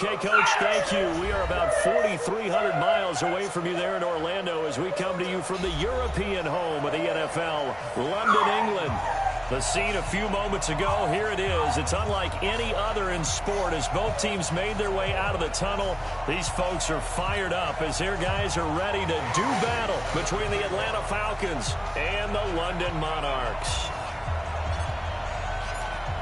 Okay, Coach, thank you. We are about 4,300 miles away from you there in Orlando as we come to you from the European home of the NFL, London, England. The scene a few moments ago, here it is. It's unlike any other in sport as both teams made their way out of the tunnel. These folks are fired up as their guys are ready to do battle between the Atlanta Falcons and the London Monarchs.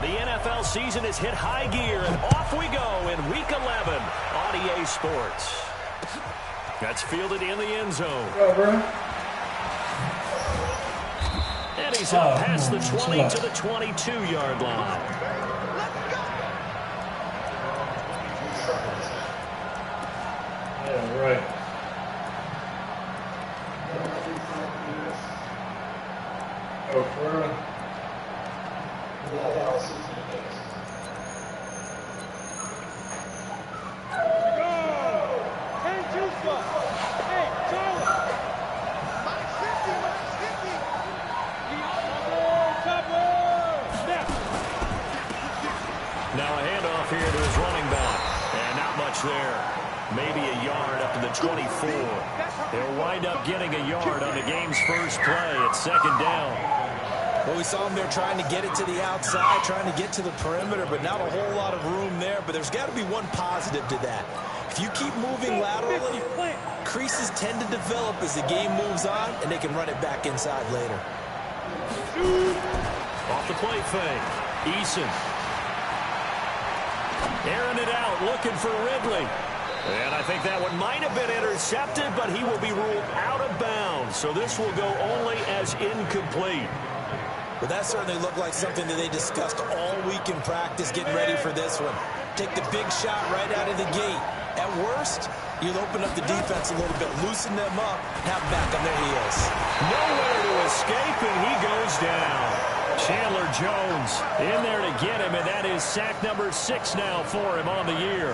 The NFL season has hit high gear, and off we go in Week 11 on EA Sports. That's fielded in the end zone. And he's up past the 20 to the 22-yard line. Yeah, right. Oh, for Now a handoff here to his running back. And not much there. Maybe a yard up to the 24. He'll wind up getting a yard on the game's first play at second down. Well, we saw him there trying to get it to the outside, trying to get to the perimeter, but not a whole lot of room there. But there's got to be one positive to that. If you keep moving laterally, creases tend to develop as the game moves on, and they can run it back inside later. Off the play fake. Eason. Airing it out, looking for Ridley. And I think that one might have been intercepted, but he will be ruled out of bounds. So this will go only as incomplete. But that certainly looked like something that they discussed all week in practice, getting ready for this one. Take the big shot right out of the gate. At worst, you'll open up the defense a little bit, loosen them up, have them back on their heels. Nowhere to escape, and he goes down. Chandler Jones in there to get him, and that is sack number 6 now for him on the year.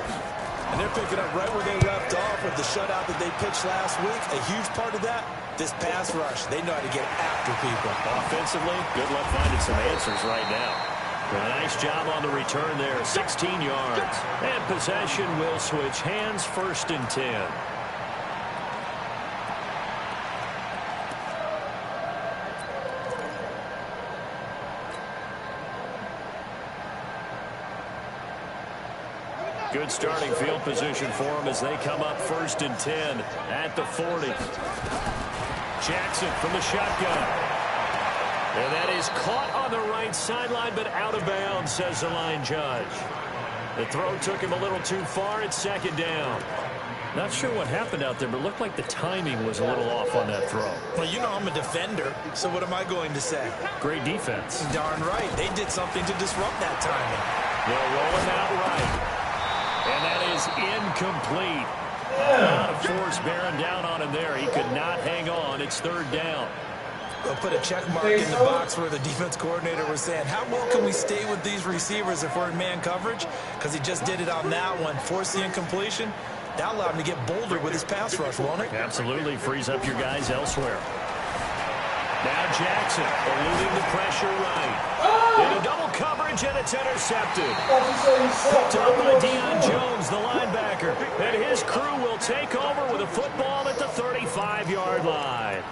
And they're picking up right where they left off with the shutout that they pitched last week. A huge part of that, this pass rush. They know how to get after people. Offensively, good luck finding some answers right now. A nice job on the return there, 16 yards. And possession will switch hands, 1st and 10. Good starting field position for them as they come up 1st and 10 at the 40. Jackson from the shotgun. And that is caught on the right sideline, but out of bounds, says the line judge. The throw took him a little too far at 2nd down. Not sure what happened out there, but it looked like the timing was a little off on that throw. Well, you know I'm a defender, so what am I going to say? Great defense. Darn right. They did something to disrupt that timing. They'll roll him out right. And that is incomplete. A lot of force bearing down on him there. He could not hang on. It's 3rd down. They'll put a check mark in the box where the defense coordinator was saying, how well can we stay with these receivers if we're in man coverage? Because he just did it on that one. Force the incompletion. That allowed him to get bolder with his pass rush, won't it? Absolutely. Frees up your guys elsewhere. Now Jackson eluding the pressure right. In a double coverage, and it's intercepted. Picked up by Deion Jones, the linebacker. And his crew will take over with a football at the 35-yard line.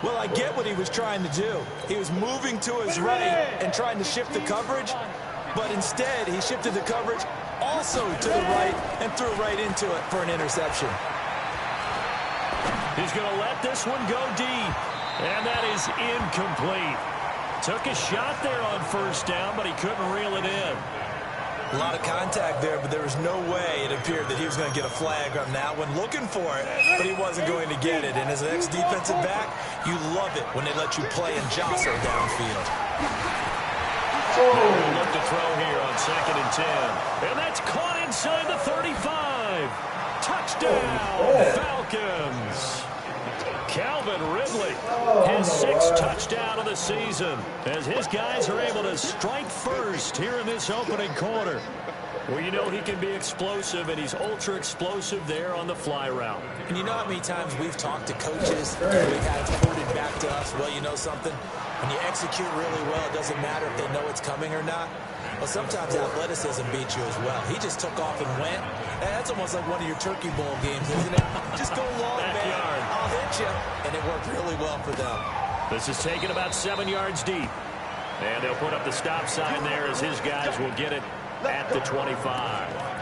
Well, I get what he was trying to do. He was moving to his right and trying to shift the coverage, but instead he shifted the coverage also to the right and threw right into it for an interception. He's going to let this one go deep, and that is incomplete. Took a shot there on 1st down, but he couldn't reel it in. A lot of contact there, but there was no way it appeared that he was going to get a flag on that one. Looking for it, but he wasn't going to get it. And as an ex-defensive back, you love it when they let you play and jostle downfield. Look to throw here on 2nd and 10. And that's caught inside the 35. Touchdown, Falcons. Calvin Ridley, his 6th touchdown of the season, as his guys are able to strike first here in this opening quarter. Well, you know he can be explosive, and he's ultra explosive there on the fly route. And you know how many times we've talked to coaches and we've had it quoted back to us, well, you know something? When you execute really well, it doesn't matter if they know it's coming or not. Well, sometimes athleticism beats you as well. He just took off and went. And that's almost like one of your Turkey Bowl games, isn't it? Just go long, man. I'll hit you. And it worked really well for them. This is taken about 7 yards deep. And they'll put up the stop sign there as his guys will get it at the 25.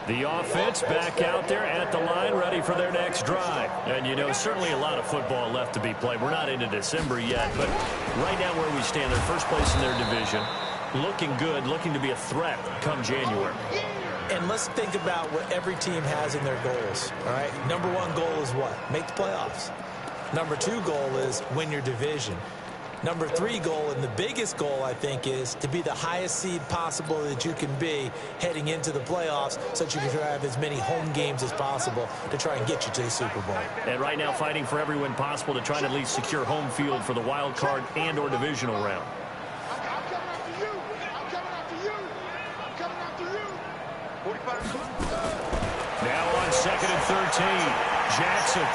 The offense back out there at the line, ready for their next drive. And, you know, certainly a lot of football left to be played. We're not into December yet, but right now where we stand, they're first place in their division. Looking good, looking to be a threat come January. And let's think about what every team has in their goals, all right? Number one goal is what? Make the playoffs. Number two goal is win your division. Number three goal, and the biggest goal, I think, is to be the highest seed possible that you can be heading into the playoffs so that you can have as many home games as possible to try and get you to the Super Bowl. And right now fighting for every win possible to try to at least secure home field for the wild card and or divisional round. Now on 2nd and 13, Jackson.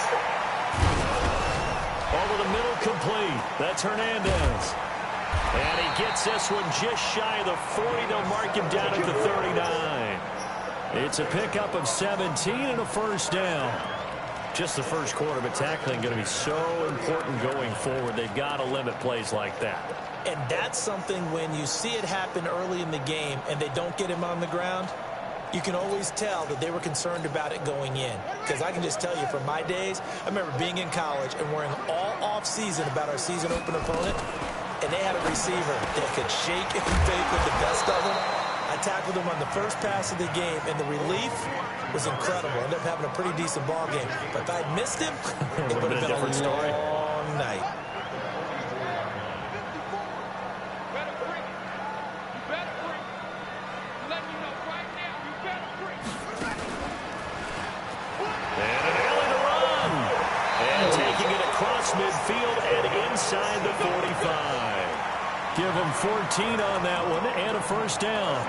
Over the middle, complete. That's Hernandez. And he gets this one just shy of the 40. They'll mark him down at the 39. It's a pickup of 17 and a first down. Just the first quarter, but tackling going to be so important going forward. They've got to limit plays like that. And that's something when you see it happen early in the game and they don't get him on the ground, you can always tell that they were concerned about it going in. Because I can just tell you from my days, I remember being in college and worrying all off-season about our season open opponent, and they had a receiver that could shake and bake with the best of them. I tackled him on the first pass of the game, and the relief was incredible. I ended up having a pretty decent ball game. But if I'd missed him, it would have been a different story. Long night. Midfield and inside the 45. Give them 14 on that one and a first down.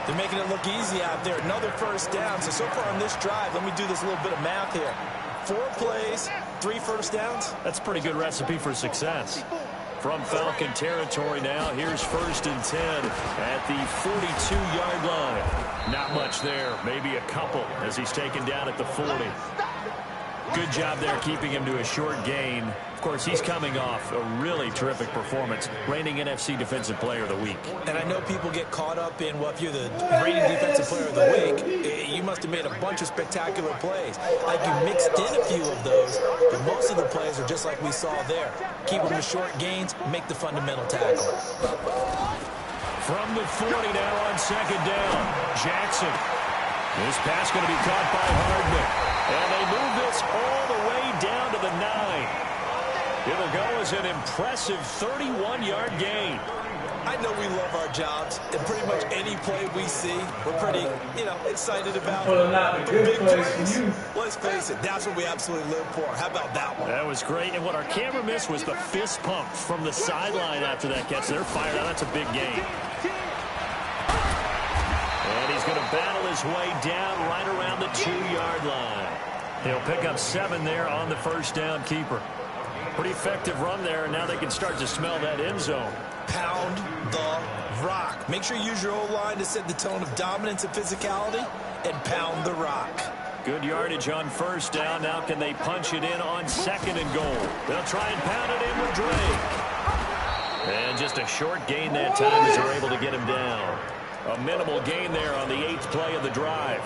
They're making it look easy out there. Another first down. So far on this drive, let me do this little bit of math here. 4 plays, 3 first downs. That's a pretty good recipe for success. From Falcon territory now, here's 1st and 10 at the 42-yard line. Not much there, maybe a couple as he's taken down at the 40. Good job there keeping him to a short gain. Of course, he's coming off a really terrific performance, reigning NFC Defensive Player of the Week. And I know people get caught up in, well, if you're the reigning Defensive Player of the Week, you must have made a bunch of spectacular plays. Like you mixed in a few of those, but most of the plays are just like we saw there. Keep them to short gains, make the fundamental tackle. From the 40 now on 2nd down, Jackson. This pass going to be caught by Hardman. And they move this all the way down to the 9. It'll go as an impressive 31-yard gain. I know we love our jobs, and pretty much any play we see, we're pretty, excited about. Well, not the big plays. Let's face it, that's what we absolutely live for. How about that one? That was great, and what our camera missed was the fist pump from the sideline after that catch. They're fired out. That's a big gain. And he's going to battle his way down right around the 2-yard line. He'll pick up 7 there on the first down keeper. Pretty effective run there, and now they can start to smell that end zone. Pound the rock. Make sure you use your O-line to set the tone of dominance and physicality, and pound the rock. Good yardage on first down. Now can they punch it in on 2nd and goal? They'll try and pound it in with Drake. And just a short gain that time as they're able to get him down. A minimal gain there on the 8th play of the drive.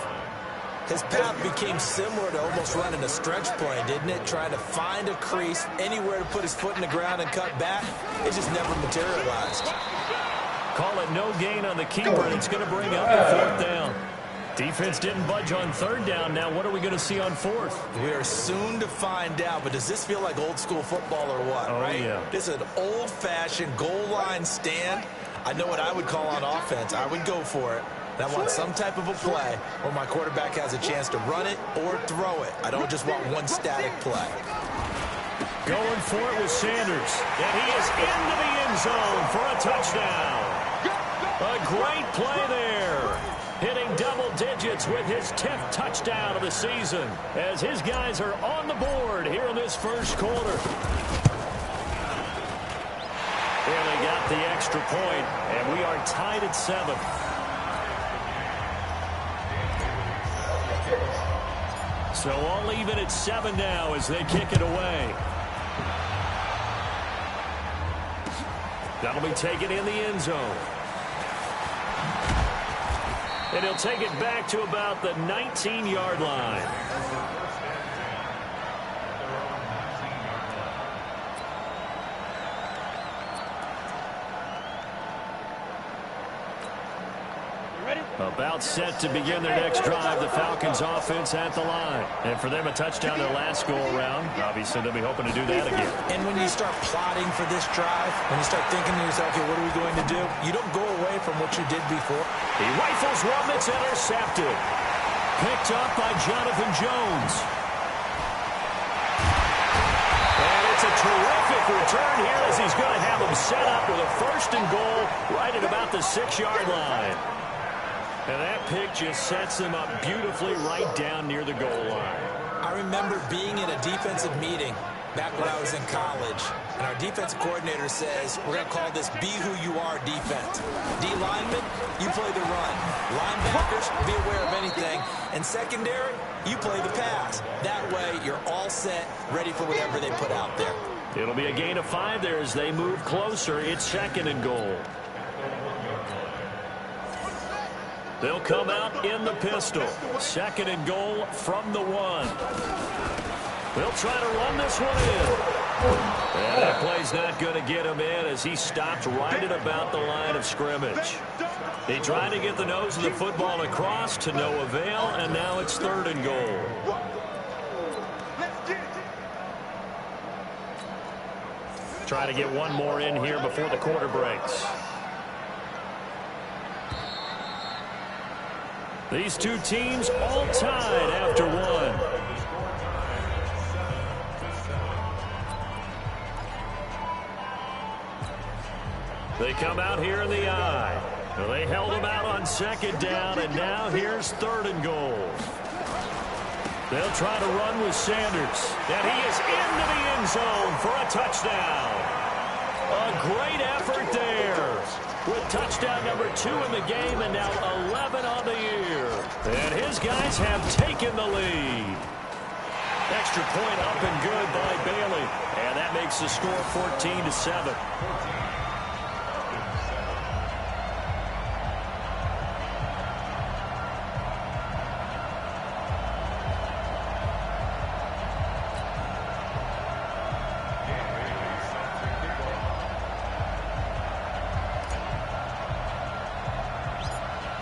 His path became similar to almost running a stretch play, didn't it? Trying to find a crease, anywhere to put his foot in the ground and cut back. It just never materialized. Call it no gain on the keeper, and it's going to bring up the 4th down. Defense didn't budge on 3rd down. Now what are we going to see on 4th? We are soon to find out, but does this feel like old school football or what? Oh, right? Yeah. This is an old-fashioned goal line stand. I know what I would call on offense. I would go for it. And I want some type of a play where my quarterback has a chance to run it or throw it. I don't just want one static play. Going for it with Sanders. And he is into the end zone for a touchdown. A great play there. Hitting double digits with his 10th touchdown of the season as his guys are on the board here in this first quarter. Barely got the extra point, and we are tied at 7. So all even at 7 now as they kick it away. That'll be taken in the end zone. And he'll take it back to about the 19-yard line. About set to begin their next drive. The Falcons offense at the line. And for them, a touchdown their last go-around. Obviously, they'll be hoping to do that again. And when you start plotting for this drive, when you start thinking to yourself, okay, what are we going to do? You don't go away from what you did before. He rifles one that's intercepted. Picked up by Jonathan Jones. And it's a terrific return here as he's going to have him set up with a 1st and goal right at about the 6-yard line. And that pick just sets him up beautifully right down near the goal line. I remember being in a defensive meeting back when I was in college, and our defensive coordinator says, we're going to call this be who you are defense. D linemen, you play the run. Linebackers, be aware of anything. And secondary, you play the pass. That way, you're all set, ready for whatever they put out there. It'll be a gain of 5 there as they move closer. It's 2nd and goal. They'll come out in the pistol. 2nd and goal from the 1. They'll try to run this one in. And that play's not going to get him in as he stopped right at about the line of scrimmage. They tried to get the nose of the football across to no avail, and now it's 3rd and goal. Try to get one more in here before the quarter breaks. These two teams all tied after 1. They come out here in the eye. Well, they held him out on 2nd down, and now here's 3rd and goal. They'll try to run with Sanders. And he is into the end zone for a touchdown. A great effort there. With touchdown number 2 in the game and now 11 on the year. And his guys have taken the lead. Extra point up and good by Bailey. And that makes the score 14-7.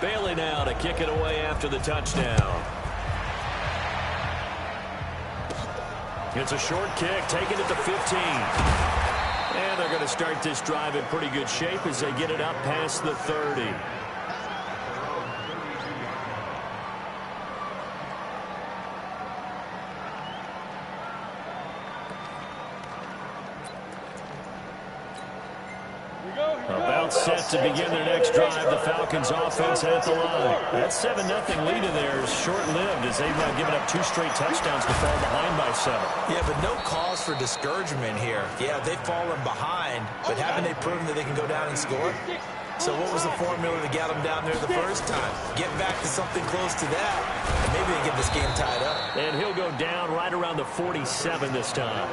Bailey now to kick it away after the touchdown. It's a short kick, taken at the 15. And they're going to start this drive in pretty good shape as they get it up past the 30. About set to begin their next drive. The Falcons offense at the line. That 7-0 lead in there is short-lived as they've now given up 2 straight touchdowns to fall behind by 7. Yeah, but no cause for discouragement here. Yeah, they've fallen behind, but haven't they proven that they can go down and score? So what was the formula to get them down there the first time? Get back to something close to that, and maybe they get this game tied up. And he'll go down right around the 47 this time.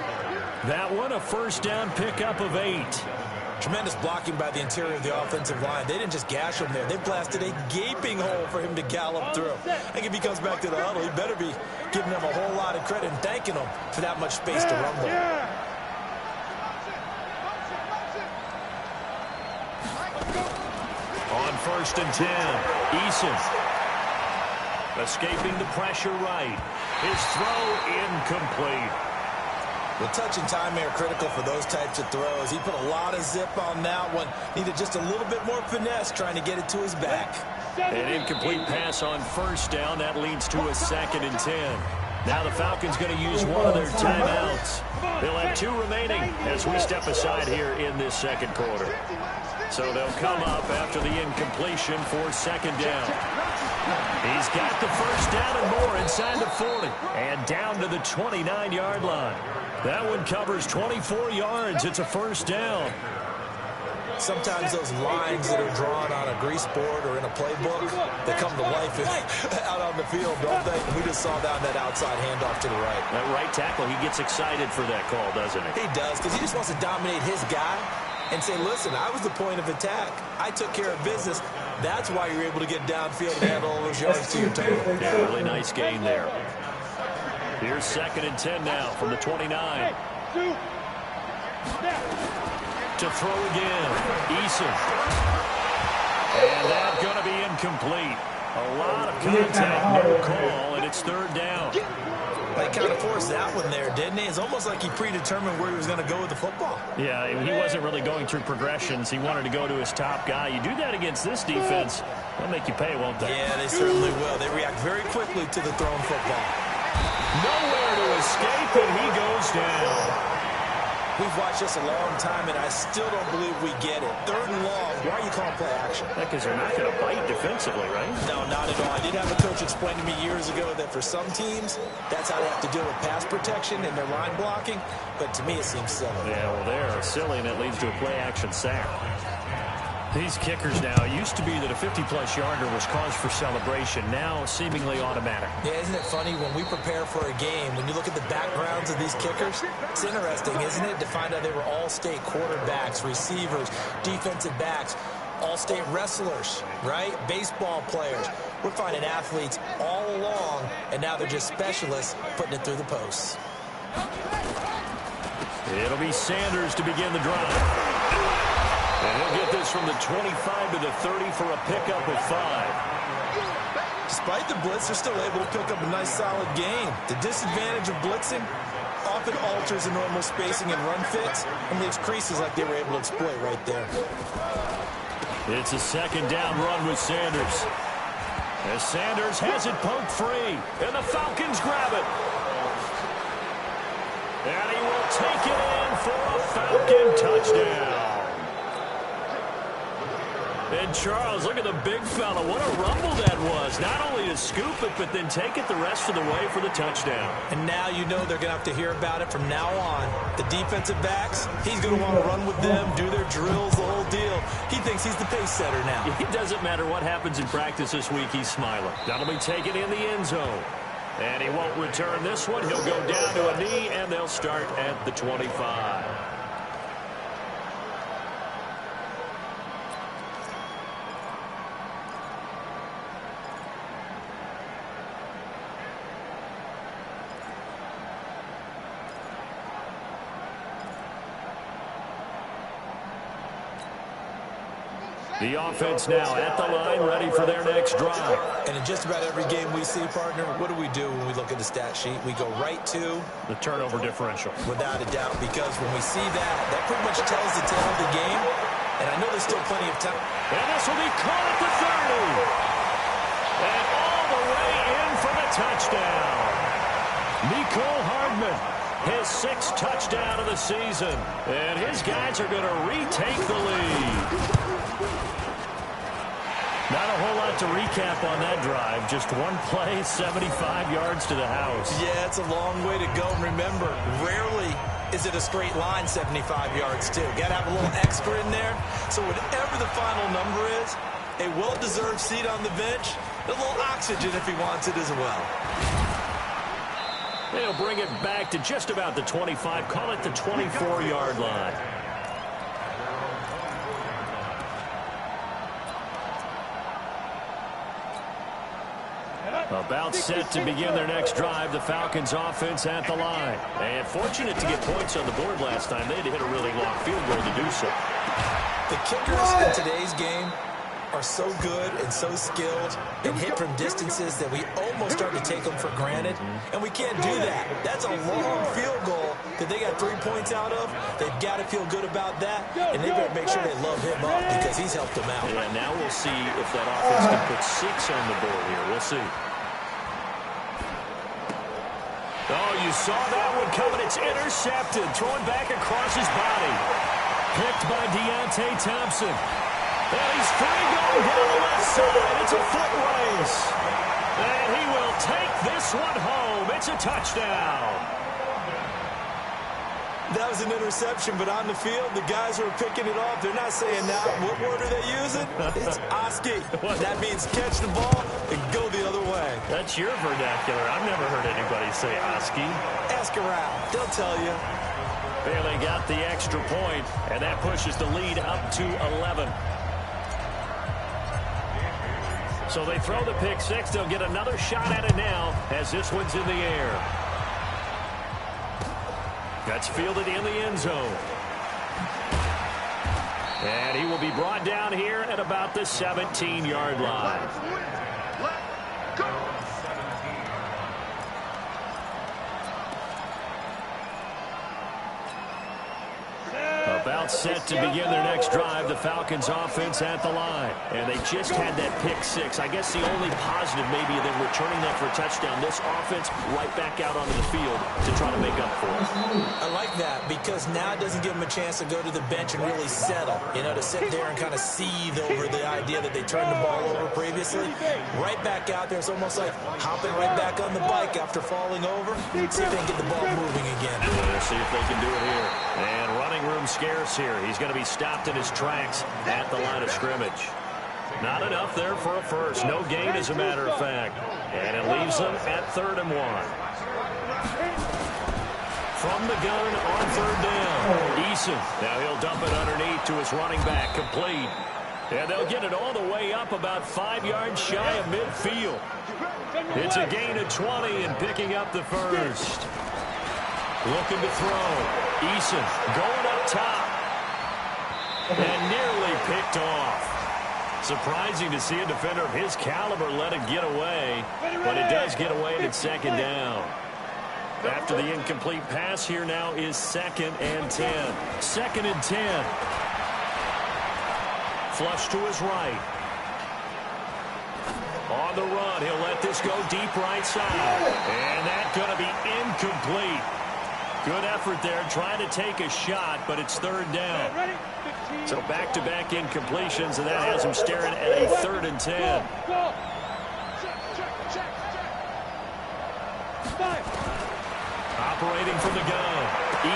That one, a 1st down pickup of 8. Tremendous blocking by the interior of the offensive line. They didn't just gash him there. They blasted a gaping hole for him to gallop through. I think if he comes back to the huddle, he better be giving them a whole lot of credit and thanking them for that much space to rumble. On 1st and 10, Eason escaping the pressure right. His throw incomplete. Well, touch and timing are critical for those types of throws. He put a lot of zip on that one. Needed just a little bit more finesse trying to get it to his back. An incomplete pass on first down. That leads to a 2nd and 10. Now the Falcons going to use one of their timeouts. They'll have 2 remaining as we step aside here in this second quarter. So they'll come up after the incompletion for 2nd down. He's got the first down and more inside the 40 and down to the 29-yard line. That one covers 24 yards. It's a first down. Sometimes those lines that are drawn on a grease board or in a playbook, they come to life out on the field, don't they? We just saw that outside handoff to the right. That right tackle, he gets excited for that call, doesn't he? He does, because he just wants to dominate his guy and say, listen, I was the point of attack. I took care of business. That's why you're able to get downfield and add all those yards to your total. Yeah, really nice gain there. Here's 2nd and 10 now from the 29. To throw again, Eason. And that's going to be incomplete. A lot of contact, no call, and it's 3rd down. They kind of forced that one there, didn't he? It's almost like he predetermined where he was going to go with the football. Yeah, he wasn't really going through progressions. He wanted to go to his top guy. You do that against this defense, they'll make you pay, won't they? Yeah, they certainly will. They react very quickly to the thrown football. Nowhere to escape, and he goes down. We've watched this a long time, and I still don't believe we get it. 3rd and long, why are you calling play action? Because they're not going to bite defensively, right? No, not at all. I did have a coach explain to me years ago that for some teams, that's how they have to deal with pass protection and their line blocking. But to me, it seems silly. Yeah, well, they're silly, and it leads to a play-action sack. These kickers now, it used to be that a 50-plus yarder was cause for celebration. Now, seemingly automatic. Yeah, isn't it funny when we prepare for a game, when you look at the backgrounds of these kickers, it's interesting, isn't it, to find out they were all-state quarterbacks, receivers, defensive backs, all-state wrestlers, right? Baseball players. We're finding athletes all along, and now they're just specialists putting it through the posts. It'll be Sanders to begin the drive. And he'll get this from the 25 to the 30 for a pickup of 5. Despite the blitz, they're still able to pick up a nice, solid gain. The disadvantage of blitzing often alters the normal spacing and run fits and leaves creases like they were able to exploit right there. It's a 2nd down run with Sanders. As Sanders has it poked free, and the Falcons grab it. And he will take it in for a Falcon touchdown. And Charles, look at the big fella. What a rumble that was. Not only to scoop it, but then take it the rest of the way for the touchdown. And now you know they're going to have to hear about it from now on. The defensive backs, he's going to want to run with them, do their drills, the whole deal. He thinks he's the pace setter now. It doesn't matter what happens in practice this week, he's smiling. That'll be taken in the end zone. And he won't return this one. He'll go down to a knee, and they'll start at the 25. The offense now at the line, ready for their next drive. And in just about every game we see, partner, what do we do when we look at the stat sheet? We go right to the turnover differential. Without a doubt, because when we see that, that pretty much tells the tale of the game. And I know there's still plenty of time. And this will be caught at the 30. And all the way in for the touchdown. Nicole Hardman, his 6th touchdown of the season. And his guys are going to retake the lead. Not a whole lot to recap on that drive. Just one play, 75 yards to the house. Yeah, it's a long way to go. And remember, rarely is it a straight line 75 yards, too. Got to have a little extra in there. So whatever the final number is, a well-deserved seat on the bench, a little oxygen if he wants it as well. They'll bring it back to just about the 25. Call it the 24-yard line. About set to begin their next drive. The Falcons offense at the line. And fortunate to get points on the board last time. They had to hit a really long field goal to do so. The kickers in today's game are so good and so skilled and hit from distances that we almost start to take them for granted, and we can't do that. That's a long field goal that they got 3 points out of. They've got to feel good about that, and they better make sure they love him up because he's helped them out. Yeah, now we'll see if that offense can put 6 on the board here. We'll see. Oh, you saw that one coming. It's intercepted. Throwing back across his body. Picked by Deontay Thompson. And he's free going down the left side. It's a foot race. And he will take this one home. It's a touchdown. That was an interception, but on the field, the guys who are picking it off, they're not saying now. What word are they using? It's Oski. That means catch the ball and go the other way. That's your vernacular. I've never heard anybody say Oski. Ask around. They'll tell you. Barely got the extra point, and that pushes the lead up to 11. So they throw the pick six. They'll get another shot at it now as this one's in the air. That's fielded in the end zone. And he will be brought down here at about the 17-yard line. Let's go. About set to begin their next drive. The Falcons offense at the line. And they just had that pick six. I guess the only positive maybe than returning that for a touchdown. This offense right back out onto the field to try to make up for it. I like that because now it doesn't give them a chance to go to the bench and really settle. You know, to sit there and kind of seethe over the idea that they turned the ball over previously. Right back out there. It's almost like hopping right back on the bike after falling over. See if they can get the ball moving again. We'll see if they can do it here. And running room scarce here. He's going to be stopped in his tracks at the line of scrimmage. Not enough there for a first. No gain, as a matter of fact. And it leaves them at 3rd and 1. From the gun on 3rd down. Eason. Now he'll dump it underneath to his running back. Complete. And they'll get it all the way up about 5 yards shy of midfield. It's a gain of 20 and picking up the first. Looking to throw. Eason going up top. And nearly picked off. Surprising to see a defender of his caliber let it get away. But it does get away and it's 2nd down. After the incomplete pass, here now is 2nd and 10. 2nd and 10. Flush to his right. On the run, he'll let this go deep right side. And that's going to be incomplete. Good effort there, trying to take a shot, but it's 3rd down. So back-to-back incompletions, and that has him staring at a 3rd and 10. Operating from the gun,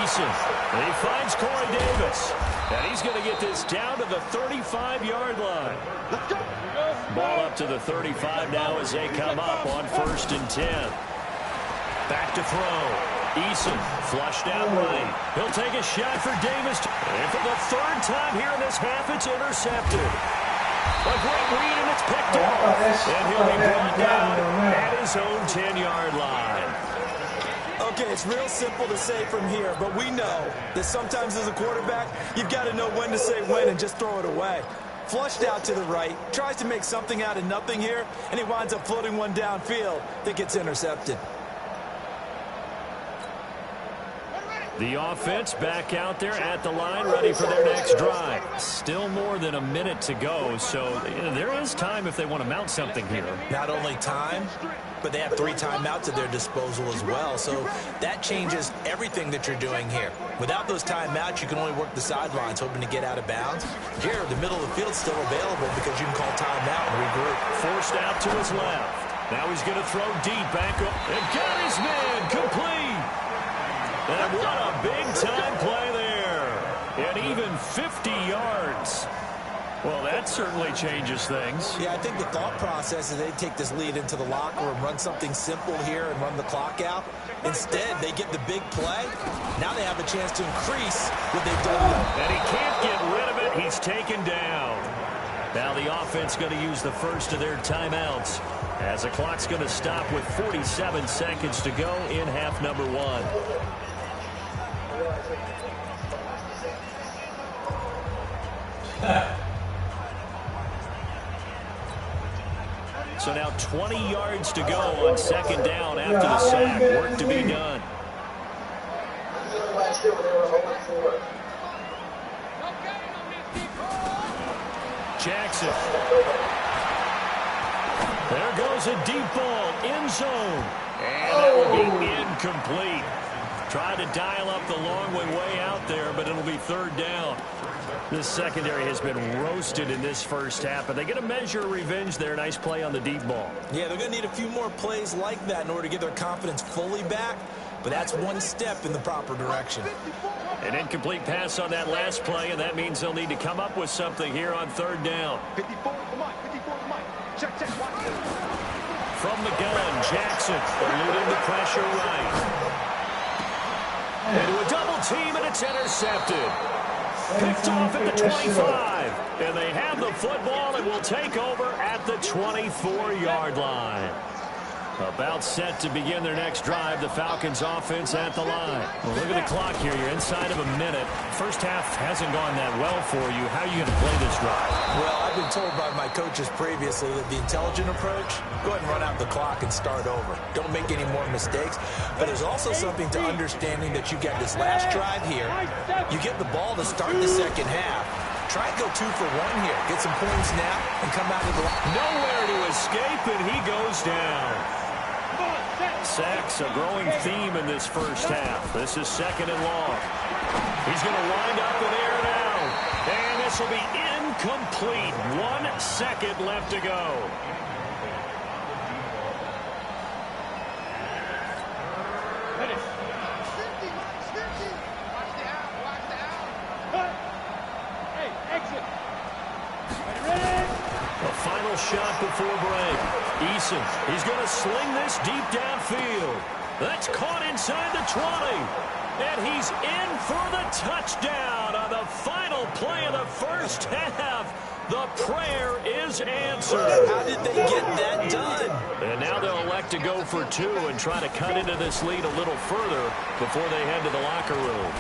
Eason. And he finds Corey Davis. And he's going to get this down to the 35-yard line. Ball up to the 35 now as they come up on 1st and 10. Back to throw. Eason flushed out right. He'll take a shot for Davis. And for the 3rd time here in this half, it's intercepted. A great read, and it's picked off. And he'll be brought down at his own 10-yard line. Okay, it's real simple to say from here, but we know that sometimes as a quarterback, you've got to know when to say when and just throw it away. Flushed out to the right, tries to make something out of nothing here, and he winds up floating one downfield that gets intercepted. The offense back out there at the line, ready for their next drive. Still more than a minute to go, so there is time if they want to mount something here. Not only time, but they have 3 timeouts at their disposal as well, so that changes everything that you're doing here. Without those timeouts, you can only work the sidelines, hoping to get out of bounds. Here, the middle of the field is still available because you can call timeout and regroup. Forced out to his left. Now he's going to throw deep back up. And got his man complete. And what a big-time play there. And even 50 yards. Well, that certainly changes things. Yeah, I think the thought process is they take this lead into the locker room, run something simple here and run the clock out. Instead, they get the big play. Now they have a chance to increase what they've done. And he can't get rid of it. He's taken down. Now the offense going to use the first of their timeouts as the clock's going to stop with 47 seconds to go in half number 1. So now 20 yards to go on second down after the sack. Work to be done. Jackson. There goes a deep ball, end zone. And that will be incomplete. Tried to dial up the long way out there, but it'll be third down. This secondary has been roasted in this first half, but they get a measure of revenge there. Nice play on the deep ball. Yeah, they're going to need a few more plays like that in order to get their confidence fully back, but that's one step in the proper direction. An incomplete pass on that last play, and that means they'll need to come up with something here on third down. 54 to Mike. Check, watch. From the gun, Jackson eluding the pressure right. Into a double team, and it's intercepted. Picked off at the 25. And they have the football and will take over at the 24-yard line. About set to begin their next drive. The Falcons offense at the line. Well, look at the clock here. You're inside of a minute. First half hasn't gone that well for you. How are you going to play this drive? Well, I've been told by my coaches previously that the intelligent approach, go ahead and run out the clock and start over. Don't make any more mistakes. But there's also something to understanding that you got this last drive here. You get the ball to start the second half. Try and go 2 for 1 here. Get some points now and come out of the line. Nowhere to escape, and he goes down. Sacks, a growing theme in this first half. This is second and long. He's going to wind up in air now. And this will be incomplete. 1 second left to go. Shot before break. Eason, he's going to sling this deep downfield. That's caught inside the 20. And he's in for the touchdown on the final play of the first half. The prayer is answered. How did they get that done? And now they'll elect to go for 2 and try to cut into this lead a little further before they head to the locker room.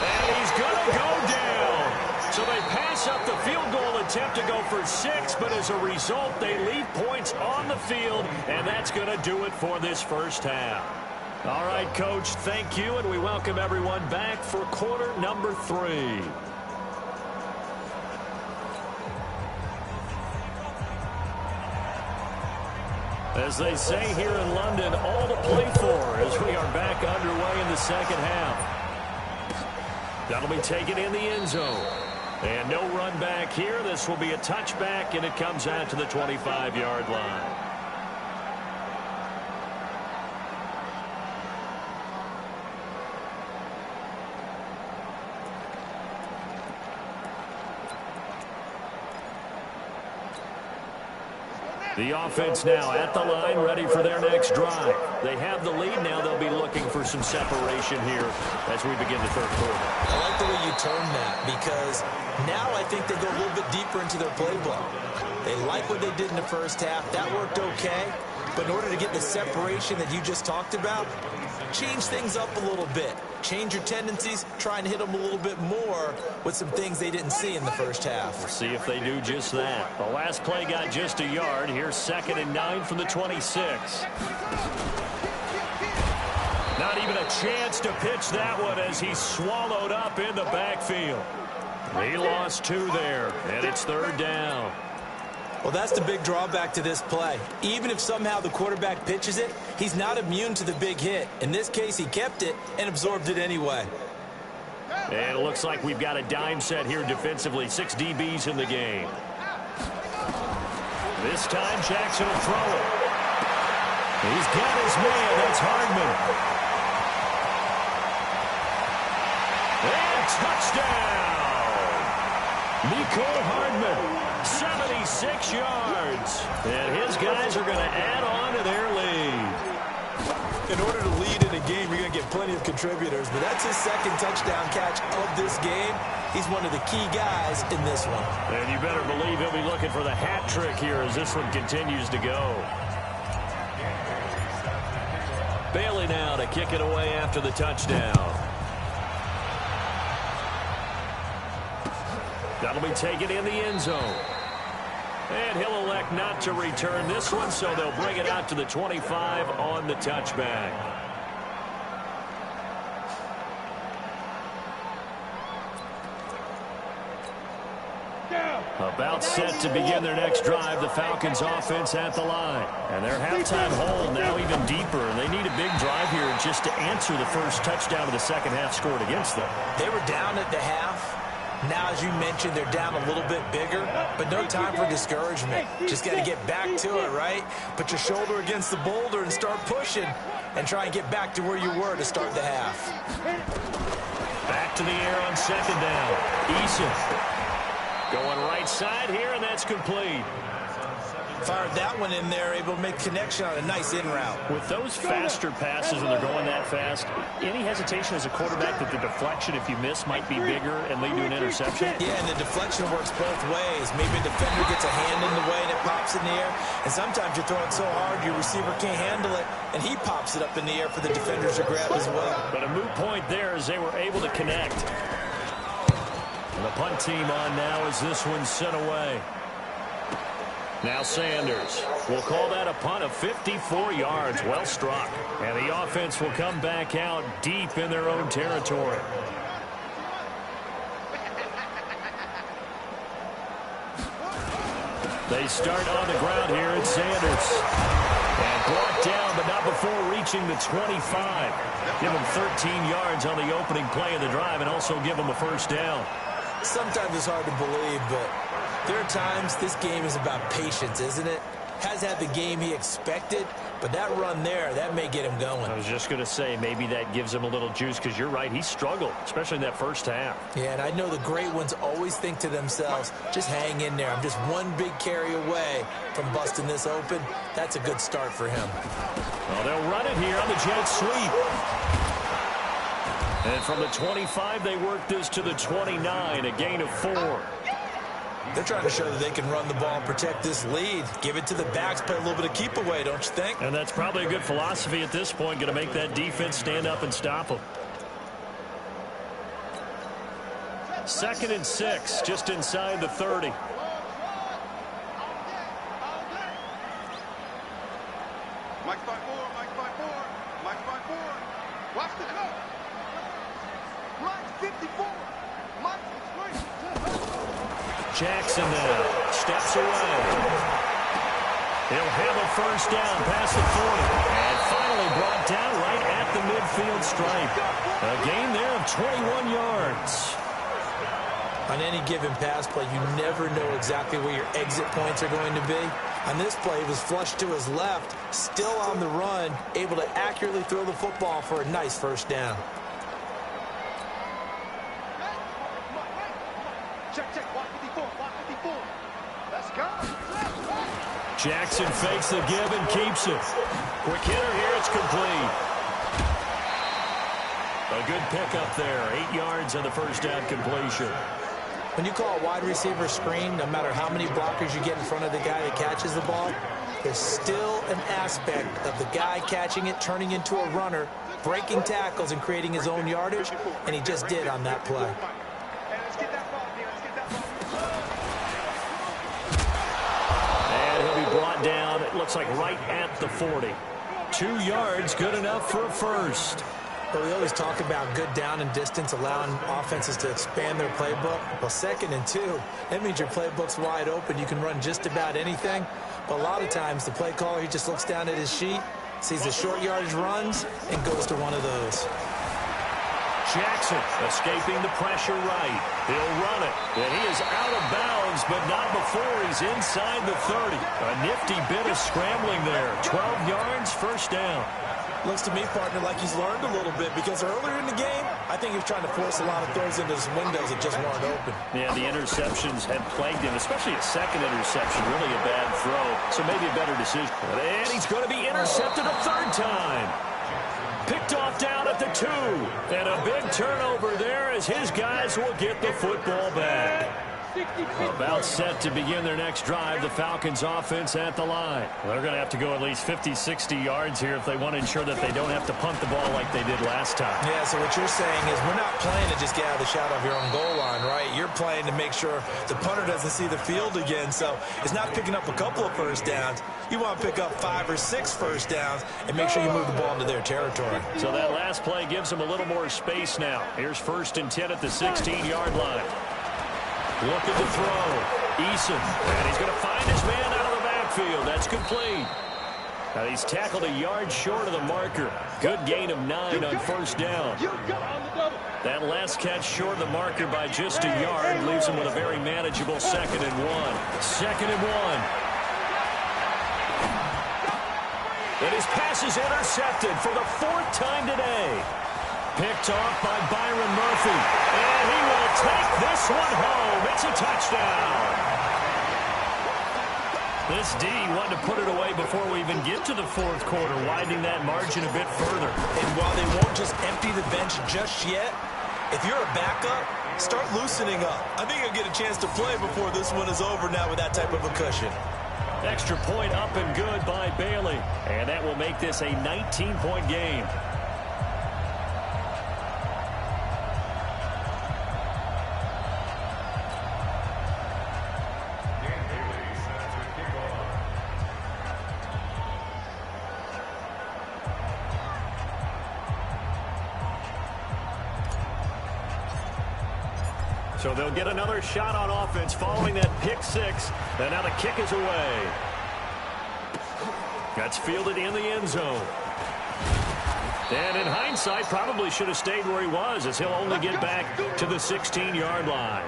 And he's going to go down. So they pass up the field goal attempt to go for 6, but as a result, they leave points on the field, and that's going to do it for this first half. All right, Coach, thank you, and we welcome everyone back for quarter number 3. As they say here in London, all to play for as we are back underway in the second half. That'll be taken in the end zone. And no run back here. This will be a touchback, and it comes out to the 25-yard line. The offense now at the line, ready for their next drive. They have the lead now. They'll be looking for some separation here as we begin the third quarter. I like the way you term that, because now I think they go a little bit deeper into their playbook. They like what they did in the first half. That worked okay. But in order to get the separation that you just talked about, change things up a little bit. Change your tendencies, try and hit them a little bit more with some things they didn't see in the first half. We'll see if they do just that. The last play got just a yard. Here's 2nd and 9 from the 26. Not even a chance to pitch that one as he's swallowed up in the backfield. He lost 2 there, and it's third down. Well, that's the big drawback to this play. Even if somehow the quarterback pitches it, he's not immune to the big hit. In this case, he kept it and absorbed it anyway. And it looks like we've got a dime set here defensively. 6 DBs in the game. This time, Jackson will throw it. He's got his man. That's Hardman. And touchdown! Mecole Hardman. 76 yards. And his guys are going to add on to their lead. In order to lead in a game, you're going to get plenty of contributors. But that's his 2nd touchdown catch of this game. He's one of the key guys in this one. And you better believe he'll be looking for the hat trick here as this one continues to go. Bailey now to kick it away after the touchdown. That'll be taken in the end zone. And he'll elect not to return this one, so they'll bring it out to the 25 on the touchback. About set to begin their next drive, the Falcons offense at the line. And their halftime hole now even deeper, and they need a big drive here just to answer the first touchdown of the second half scored against them. They were down at the half. Now, as you mentioned, they're down a little bit bigger, but no time for discouragement. Just got to get back to it, right? Put your shoulder against the boulder and start pushing and try and get back to where you were to start the half. Back to the air on second down. Eason going right side here, and that's complete. Fired that one in there, able to make connection on a nice in route. With those faster passes when they're going that fast, any hesitation as a quarterback that the deflection, if you miss, might be bigger and lead to an interception? Yeah, and the deflection works both ways. Maybe a defender gets a hand in the way and it pops in the air, and sometimes you're throwing so hard your receiver can't handle it, and he pops it up in the air for the defenders to grab as well. But a moot point there as they were able to connect. And the punt team on now as this one's sent away. Now Sanders will call that a punt of 54 yards. Well struck. And the offense will come back out deep in their own territory. They start on the ground here at Sanders. And brought down, but not before reaching the 25. Give them 13 yards on the opening play of the drive and also give them a first down. Sometimes it's hard to believe, but there are times this game is about patience, isn't it? Has had the game he expected, but that run there, that may get him going. I was just going to say, maybe that gives him a little juice, because you're right, he struggled, especially in that first half. Yeah, and I know the great ones always think to themselves, just hang in there. I'm just one big carry away from busting this open. That's a good start for him. Well, they'll run it here on the jet sweep. And from the 25, they work this to the 29, a gain of 4. They're trying to show that they can run the ball and protect this lead. Give it to the backs, play a little bit of keep away, don't you think? And that's probably a good philosophy at this point, going to make that defense stand up and stop them. 2nd and 6, just inside the 30. Mike's by 4, Mike's by 4, Mike's by 4. Watch the cut. Mike's 54. Mike's Jackson now steps away. He'll have a first down past the 40. And finally brought down right at the midfield stripe. A gain there of 21 yards. On any given pass play, you never know exactly where your exit points are going to be. On this play, he was flushed to his left, still on the run, able to accurately throw the football for a nice first down. check, watch 54, watch 54. Let's go. Jackson fakes the give and keeps it. Quick hitter here, it's complete. A good pickup there, 8 yards on the first down completion. When you call a wide receiver screen, no matter how many blockers you get in front of the guy that catches the ball, there's still an aspect of the guy catching it, turning into a runner, breaking tackles and creating his own yardage, and he just did on that play. And he'll be brought down, it looks like right at the 40. 2 yards, good enough for a first. Well, we always talk about good down and distance, allowing offenses to expand their playbook. Well, 2nd and 2, that means your playbook's wide open. You can run just about anything. But a lot of times, the play caller, he just looks down at his sheet, sees the short yardage runs, and goes to one of those. Jackson escaping the pressure right. He'll run it. And he is out of bounds, but not before he's inside the 30. A nifty bit of scrambling there. 12 yards, first down. Looks to me, partner, like he's learned a little bit, because earlier in the game, I think he was trying to force a lot of throws into his windows that just weren't open. Yeah, the interceptions had plagued him, especially a second interception, really a bad throw. So maybe a better decision. And he's going to be intercepted a third time. Picked off down at the 2. And a big turnover there as his guys will get the football back. About set to begin their next drive, the Falcons offense at the line. They're going to have to go at least 50, 60 yards here if they want to ensure that they don't have to punt the ball like they did last time. Yeah, so what you're saying is we're not playing to just get out of the shot of your own goal line, right? You're playing to make sure the punter doesn't see the field again. So it's not picking up a couple of first downs. You want to pick up 5 or 6 first downs and make sure you move the ball into their territory. So that last play gives them a little more space now. Here's 1st and 10 at the 16-yard line. Looking to throw. Eason. And he's going to find his man out of the backfield. That's complete. Now he's tackled a yard short of the marker. Good gain of 9 on 1st down. That last catch short of the marker by just a yard leaves him with a very manageable 2nd and 1. 2nd and 1. And his pass is intercepted for the 4th time today. Picked off by Byron Murphy. And he will take this one home. It's a touchdown. This D wanted to put it away before we even get to the 4th quarter, widening that margin a bit further. And while they won't just empty the bench just yet, if you're a backup, start loosening up. I think you'll get a chance to play before this one is over now with that type of a cushion. Extra point up and good by Bailey. And that will make this a 19-point game. So they'll get another shot on offense following that pick 6. And now the kick is away. That's fielded in the end zone. And in hindsight, probably should have stayed where he was, as he'll only get back to the 16-yard line.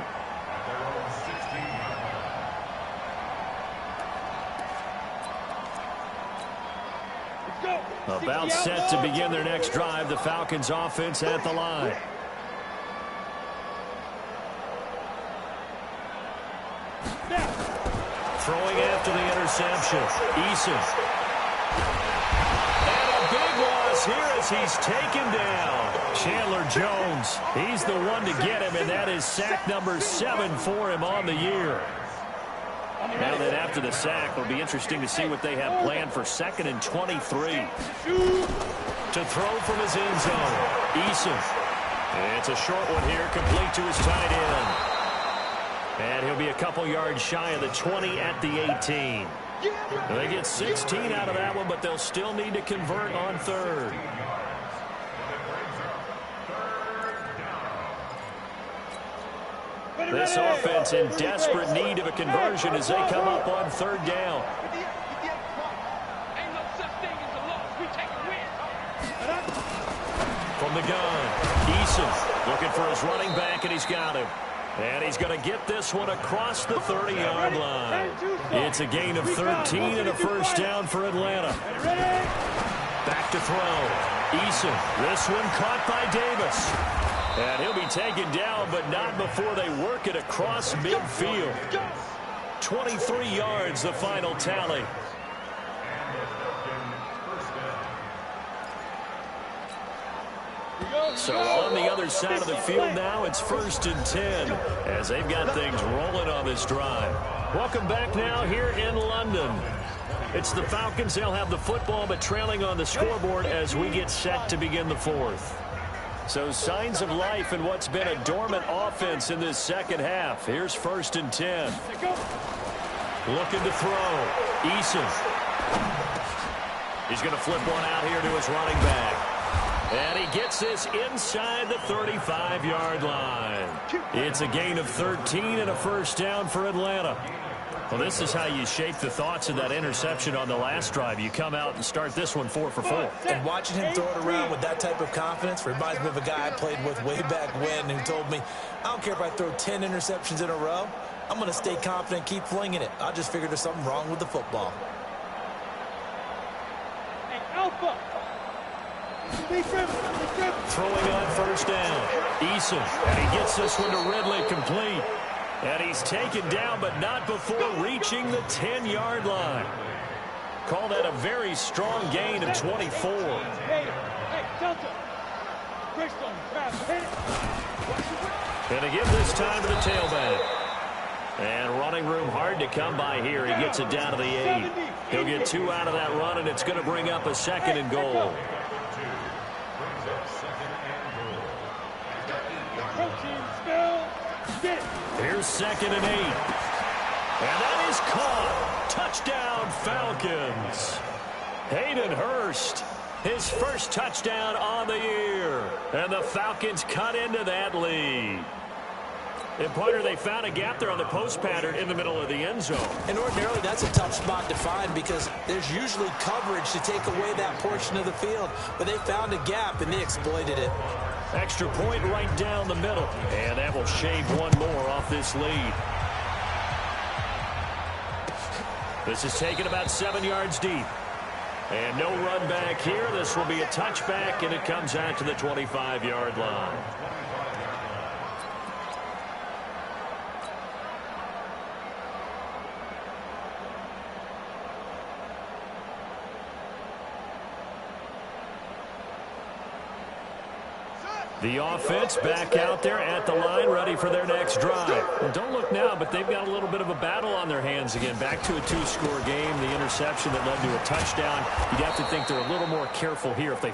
About set to begin their next drive, the Falcons offense at the line. Throwing after the interception. Eason. And a big loss here as he's taken down. Chandler Jones. He's the one to get him, and that is sack number 7 for him on the year. Now that after the sack, it'll be interesting to see what they have planned for 2nd and 23. To throw from his end zone. Eason. It's a short one here, complete to his tight end. And he'll be a couple yards shy of the 20 at the 18. They get 16 out of that one, but they'll still need to convert on 3rd. This offense in desperate need of a conversion as they come up on 3rd down. From the gun, Eason looking for his running back, and he's got him. And he's going to get this one across the 30-yard line. It's a gain of 13 and a 1st down for Atlanta. Back to throw. Eason, this one caught by Davis. And he'll be taken down, but not before they work it across midfield. 23 yards, the final tally. So on the other side of the field now, it's 1st and 10 as they've got things rolling on this drive. Welcome back now here in London. It's the Falcons. They'll have the football, but trailing on the scoreboard as we get set to begin the 4th. So signs of life in what's been a dormant offense in this 2nd half. Here's 1st and 10. Looking to throw. Eason. He's going to flip one out here to his running back. And he gets this inside the 35-yard line. It's a gain of 13 and a 1st down for Atlanta. Well, this is how you shape the thoughts of that interception on the last drive. You come out and start this one 4 for 4. And watching him throw it around with that type of confidence reminds me of a guy I played with way back when who told me, I don't care if I throw 10 interceptions in a row. I'm going to stay confident, keep flinging it. I just figured there's something wrong with the football. Hey, Alpha. Throwing on 1st down. Eason, and he gets this one to Ridley, complete. And he's taken down, but not before reaching the 10-yard line. Call that a very strong gain of 24. Hey, Delta. And to give this time to the tailback. And running room hard to come by here. He gets it down to the 8. He'll get 2 out of that run, and it's going to bring up a 2nd and goal. Here's 2nd and 8. And that is caught. Touchdown, Falcons. Hayden Hurst, his first touchdown on the year. And the Falcons cut into that lead. And, Pointer, they found a gap there on the post pattern in the middle of the end zone. And ordinarily, that's a tough spot to find because there's usually coverage to take away that portion of the field. But they found a gap, and they exploited it. Extra point right down the middle. And that will shave one more off this lead. This is taken about 7 yards deep. And no run back here. This will be a touchback, and it comes out to the 25-yard line. The offense back out there at the line, ready for their next drive. And don't look now, but they've got a little bit of a battle on their hands again. Back to a 2-score game. The interception that led to a touchdown. You'd have to think they're a little more careful here if they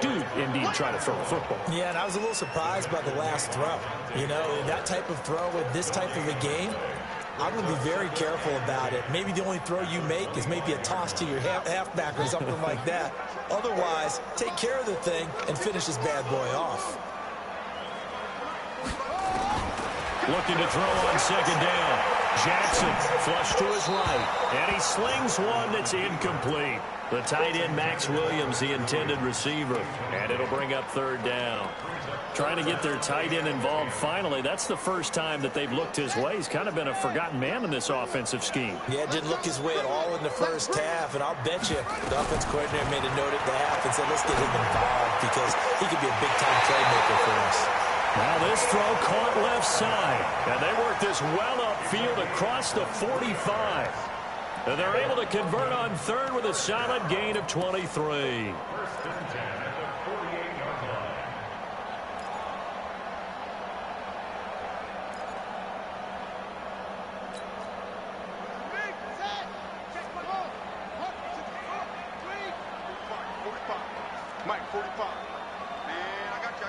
do indeed try to throw the football. Yeah, and I was a little surprised by the last throw. You know, that type of throw with this type of a game, I'm going to be very careful about it. Maybe the only throw you make is maybe a toss to your halfback or something like that. Otherwise, take care of the thing and finish this bad boy off. Looking to throw on 2nd down. Jackson flush to his right. And he slings one that's incomplete. The tight end, Max Williams, the intended receiver. And it'll bring up 3rd down. Trying to get their tight end involved finally. That's the first time that they've looked his way. He's kind of been a forgotten man in this offensive scheme. Yeah, didn't look his way at all in the first half. And I'll bet you the offense coordinator made a note at the half and said, let's get him involved because he could be a big-time playmaker for us. Now this throw caught left side. And they work this well upfield across the 45. And they're able to convert on 3rd with a solid gain of 23. Mike, 45. Man, I got you.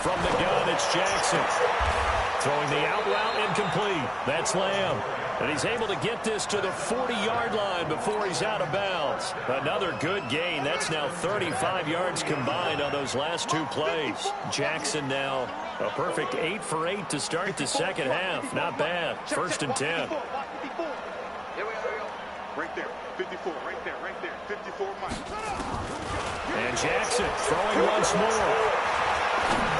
From the gun, it's Jackson. Throwing the out route incomplete. That's Lamb. And he's able to get this to the 40-yard line before he's out of bounds. Another good gain. That's now 35 yards combined on those last 2 plays. Jackson now a perfect 8 for 8 to start the second half. Not bad. 1st and 10. Here we go. Right there. 54. Right there. 54, Mike. And Jackson throwing once more.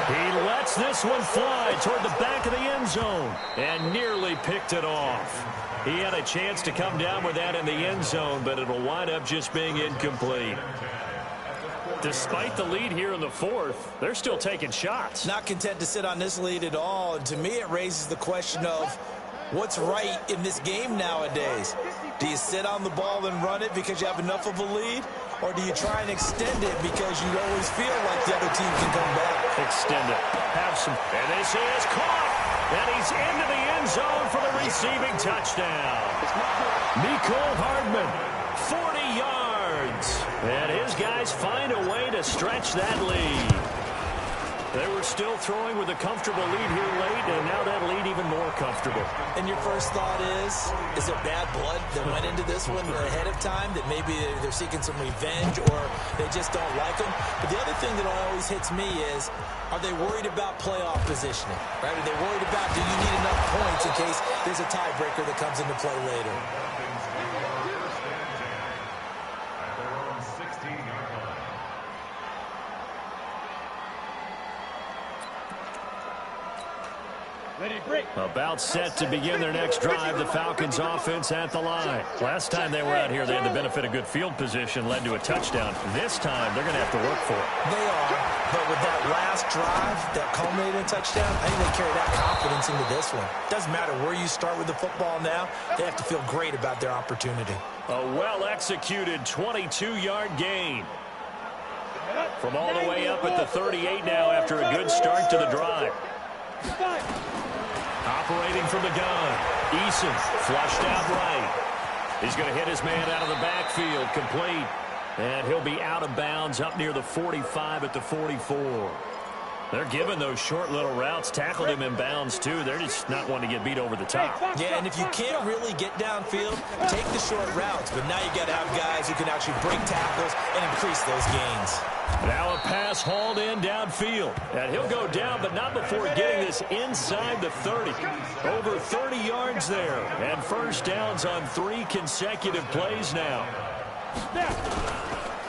He lets this one fly toward the back of the end zone and nearly picked it off. He had a chance to come down with that in the end zone, but it'll wind up just being incomplete. Despite the lead here in the 4th, they're still taking shots. Not content to sit on this lead at all. And to me, it raises the question of what's right in this game nowadays. Do you sit on the ball and run it because you have enough of a lead? Or do you try and extend it because you always feel like the other team can come back? Extend it. Have some. And this is caught. And he's into the end zone for the receiving touchdown. Nicole Hardman, 40 yards. And his guys find a way to stretch that lead. They were still throwing with a comfortable lead here late, and now that lead even more comfortable. And your first thought is it bad blood that went into this one ahead of time, that maybe they're seeking some revenge or they just don't like them? But the other thing that always hits me is, are they worried about playoff positioning? Right? Are they worried about, do you need enough points in case there's a tiebreaker that comes into play later? About set to begin their next drive, the Falcons offense at the line. Last time they were out here, they had the benefit of good field position, led to a touchdown. This time, they're going to have to work for it. They are, but with that last drive that culminated in a touchdown, I think they carry that confidence into this one. Doesn't matter where you start with the football now, they have to feel great about their opportunity. A well-executed 22-yard gain. From all the way up at the 38 now after a good start to the drive. Operating from the gun. Eason flushed out right. He's going to hit his man out of the backfield. Complete. And he'll be out of bounds up near the 45 at the 44. They're giving those short little routes. Tackled him in bounds, too. They're just not wanting to get beat over the top. Yeah, and if you can't really get downfield, take the short routes. But now you got to have guys who can actually break tackles and increase those gains. Now a pass hauled in downfield. And he'll go down, but not before getting this inside the 30. Over 30 yards there. And first downs on 3 consecutive plays now.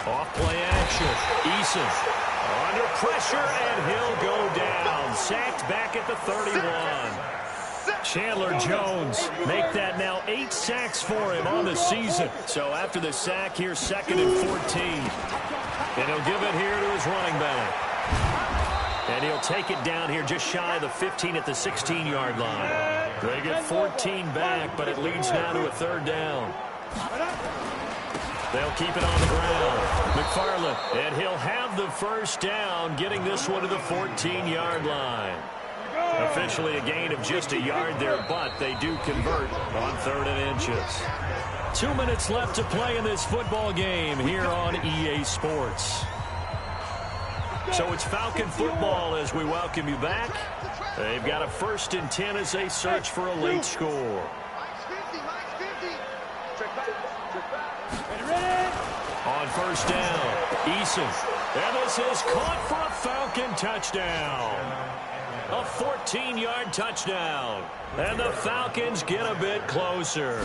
Off play action. Eason under pressure, and he'll go down. Sacked back at the 31. Chandler Jones make that now 8 sacks for him on the season. So after the sack, here's 2nd and 14. And he'll give it here to his running back. And he'll take it down here just shy of the 15 at the 16-yard line. They get 14 back, but it leads now to a 3rd down. They'll keep it on the ground. McFarland, and he'll have the first down, getting this one to the 14-yard line. Officially a gain of just a yard there, but they do convert on 3rd and inches. 2 minutes left to play in this football game here on EA Sports. So it's Falcon football as we welcome you back. They've got a 1st and 10 as they search for a late score. On first down, Eason. And this is caught for a Falcon touchdown. A 14-yard touchdown. And the Falcons get a bit closer.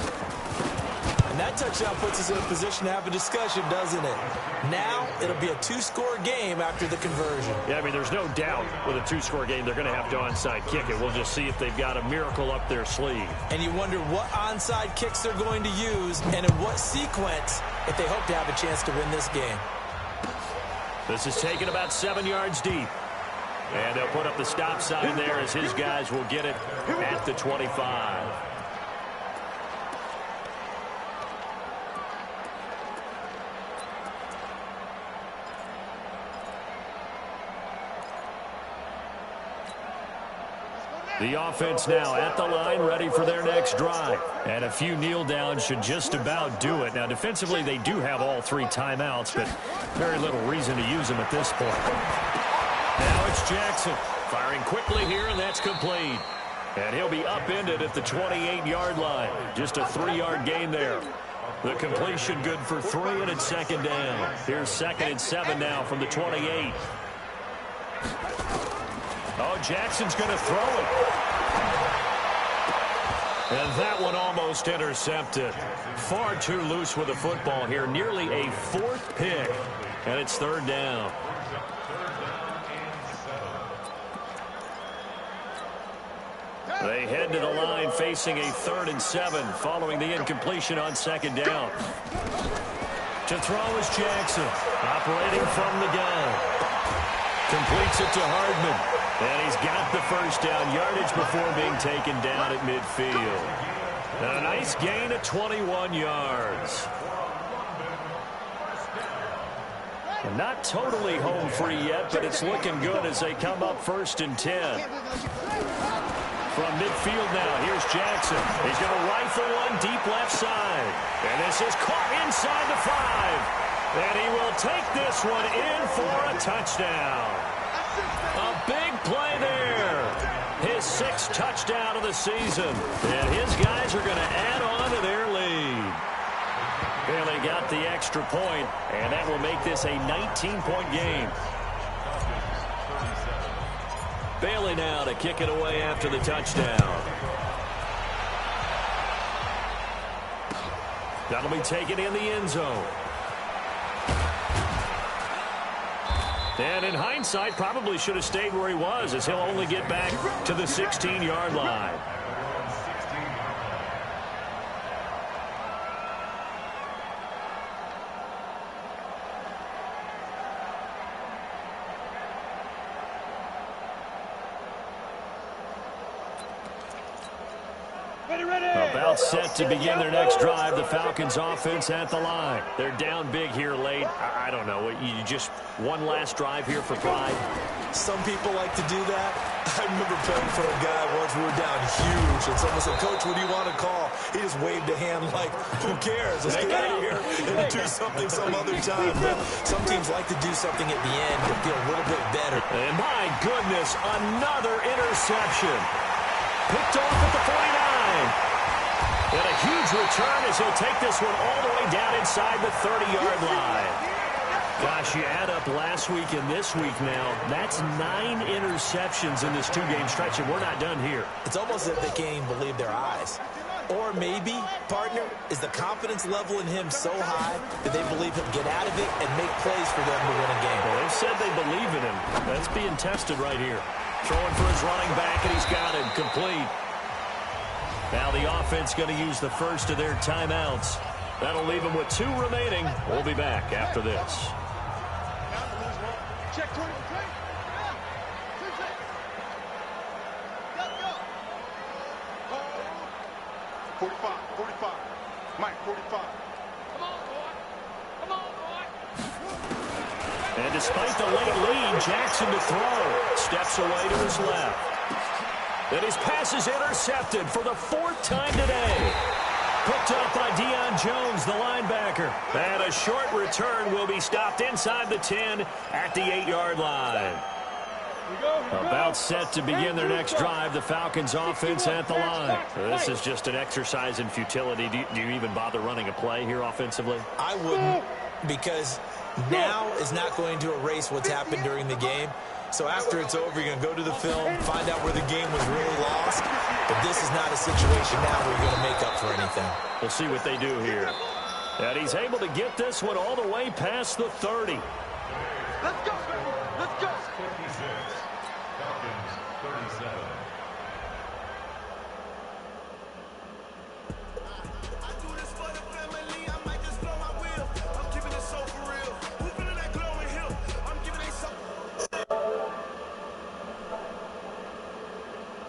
And that touchdown puts us in a position to have a discussion, doesn't it? Now it'll be a 2-score game after the conversion. Yeah, I mean, there's no doubt with a 2-score game they're going to have to onside kick it. We'll just see if they've got a miracle up their sleeve. And you wonder what onside kicks they're going to use and in what sequence if they hope to have a chance to win this game. This is taken about 7 yards deep. And they'll put up the stop sign there as his guys will get it at the 25. The offense now at the line, ready for their next drive. And a few kneel downs should just about do it. Now, defensively, they do have all 3 timeouts, but very little reason to use them at this point. Now it's Jackson firing quickly here, and that's complete. And he'll be upended at the 28-yard line. Just a 3-yard gain there. The completion good for 3, and it's 2nd down. Here's 2nd and 7 now from the 28. Oh, Jackson's going to throw it. And that one almost intercepted. Far too loose with the football here. Nearly a 4th pick. And it's 3rd down. They head to the line facing a 3rd and 7 following the incompletion on 2nd down. To throw is Jackson. Operating from the gun. Completes it to Hardman. And he's got the first down yardage before being taken down at midfield. And a nice gain of 21 yards. And not totally home free yet, but it's looking good as they come up 1st and 10. From midfield now, here's Jackson. He's going to rifle one deep left side. And this is caught inside the 5. And he will take this one in for a touchdown. A big play there. His 6th touchdown of the season. And his guys are going to add on to their lead. Bailey got the extra point, and that will make this a 19-point game. Bailey now to kick it away after the touchdown. That'll be taken in the end zone. And in hindsight, probably should have stayed where he was, as he'll only get back to the 16-yard line. About set to begin their next drive. The Falcons offense at the line. They're down big here late. I don't know. You just one last drive here for pride. Some people like to do that. I remember playing for a guy once. We were down huge, and someone said, "Coach, what do you want to call?" He just waved a hand like, "Who cares? Let's get out of here and do something some other time." But some teams like to do something at the end to feel a little bit better. And my goodness, another interception. Picked off at the 49. And a huge return as he'll take this one all the way down inside the 30-yard line. Gosh, you add up last week and this week now, that's 9 interceptions in this two-game stretch, and we're not done here. It's almost as if they can't even believe their eyes. Or maybe, partner, is the confidence level in him so high that they believe he'll get out of it and make plays for them to win a game. Well, they've said they believe in him. That's being tested right here. Throwing for his running back, and he's got it complete. Now the offense going to use the first of their timeouts. That'll leave them with 2 remaining. We'll be back after this. Check 23. 45, 45. Mike, 45. Come on, boy. Come on, boy. And despite the late lead, Jackson to throw. Steps away to his left. And his pass is intercepted for the 4th time today. Picked up by Deion Jones, the linebacker. And a short return will be stopped inside the 10 at the 8-yard line. About set to begin their next drive. The Falcons offense at the line. This is just an exercise in futility. Do you even bother running a play here offensively? I wouldn't, because now is not going to erase what's happened during the game. So after it's over, you're going to go to the film, find out where the game was really lost. But this is not a situation now where you're going to make up for anything. We'll see what they do here. And he's able to get this one all the way past the 30. Let's go, baby. Let's go.